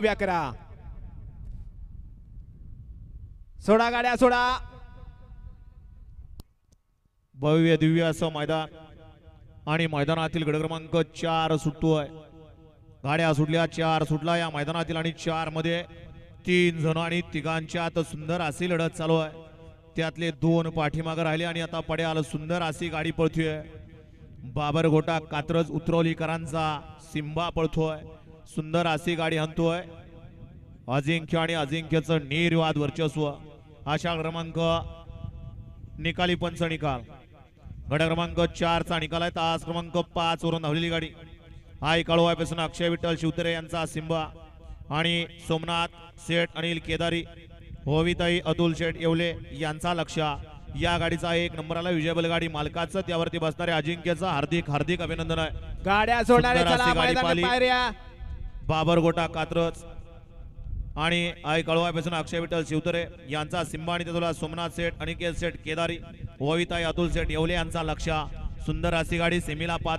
व्याकरा सोडा गाड्या सोडा. भव्य दिव्य असं मैदान आणि मैदानातील गड क्रमांक 4 सुटतोय. गाड्या सुटल्या 4 सुटला या मैदानातील आणि 4 मध्ये 3 जण आणि तिघांच्यात सुंदर अशी लढत चालू आहे. त्यातले 2 पाठीमागे राहिले आणि आता पड्याला सुंदर अशी गाडी पळतोय. बाबरगोटा कात्रज उतरवलीकरांचा सिंबा पळतोय. सुंदर अशी गाडी हंतोय. अजिंक्य आणि अजिंक्यचं निर्वाद वर्चस्व. अशा क्रमांक निकाली पंच निकाल. गड क्रमांक 4 चा निकाल आहे. तास क्रमांक 5 वरून धावलेली गाडी आई काळोबापासून अक्षय विठ्ठल शिवतरे यांचा सिंबा आणि सोमनाथ शेठ अनिल केदारी होविताई अतुल शेठ येवले यांचा लक्ष. या गाडीचा 1 नंबरला विजय बैलगाडी मालकाचं त्यावरती बसणारे अजिंक्यचं हार्दिक हार्दिक अभिनंदन आहे. गाड्या सोडणारे चला मैदानात पायऱ्या. बाबरगोटा कात्रज आणि आई कळवापासून अक्षय विठ्ठल शिवतरे यांचा सिंबा आणि त्याला सोमनाथ शेठ अनिकेत शेठ केदारी होविताई अतुल शेठ येवले यांचा लक्ष. सुंदर अशी गाडी सेमीला